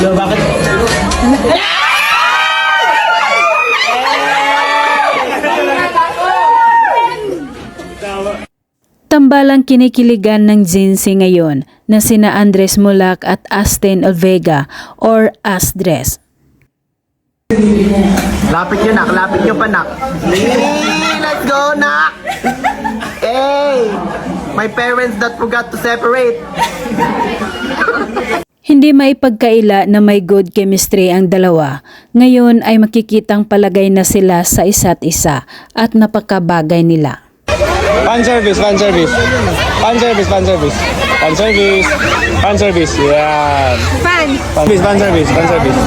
So, bakit? Tambalang kinikiligan ng Jinxie ngayon na sina Andres Mulak at Astin Olvega or Asdres. Lapit nyo, nak. Lapit nyo pa, nak. Let's go, nak! Hey! My parents that forgot to separate. Hindi maipagkaila na may good chemistry ang dalawa. Ngayon ay makikitang palagay na sila sa isa't isa at napakabagay nila. Fan service, fan service. Fan service, fan service. Fan service. Fan service. Yan. Fan. Fan service, fan service.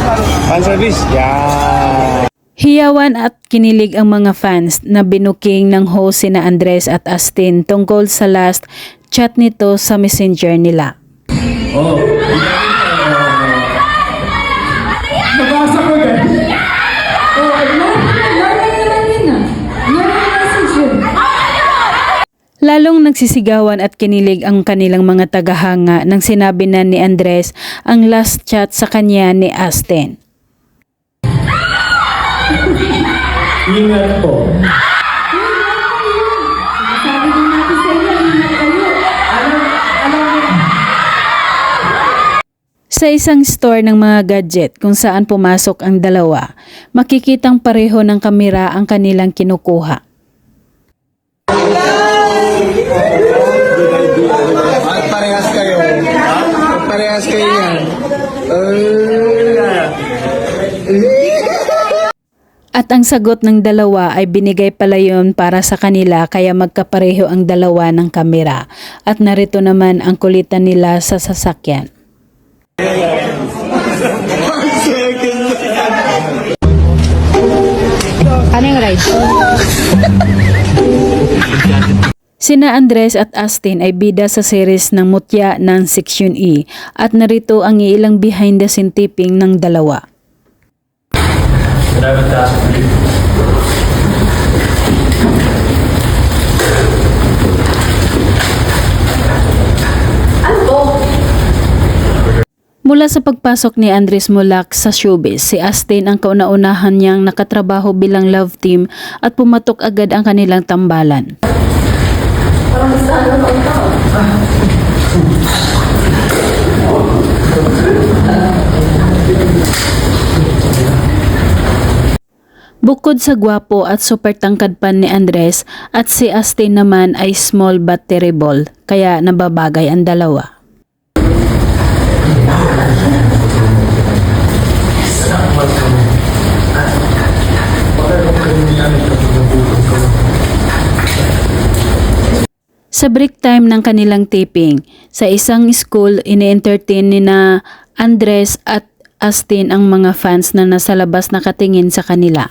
Fan service. Yan. Hiyawan at kinilig ang mga fans na binuking ng host sina Andres at Astin tungkol sa last chat nito sa messenger nila. Oh. Nabasa ko yan. Oh, Lalong nagsisigawan at kinilig ang kanilang mga tagahanga nang sinabi na ni Andres ang last chat sa kanya ni Astin. Ingat po. Sa isang store ng mga gadget kung saan pumasok ang dalawa, makikitang pareho ng kamera ang kanilang kinukuha. Parehas kayo. Parehas kayo yan. At ang sagot ng dalawa ay binigay pala yun para sa kanila kaya magkapareho ang dalawa ng kamera. At narito naman ang kulitan nila sa sasakyan. Anong ride? Sina Andres at Astin ay bida sa series ng Mutya ng Section E at narito ang ilang behind the scene taping ng dalawa. Mula sa pagpasok ni Andres Mulak sa showbiz, si Astin ang kauna-unahan niyang nakatrabaho bilang love team at pumatok agad ang kanilang tambalan. Bukod sa gwapo at super tangkad pa ni Andres at si Astin naman ay small but terrible, kaya nababagay ang dalawa. Sa break time ng kanilang taping, sa isang school ini-entertain ni na Andres at Astin ang mga fans na nasa labas nakatingin sa kanila.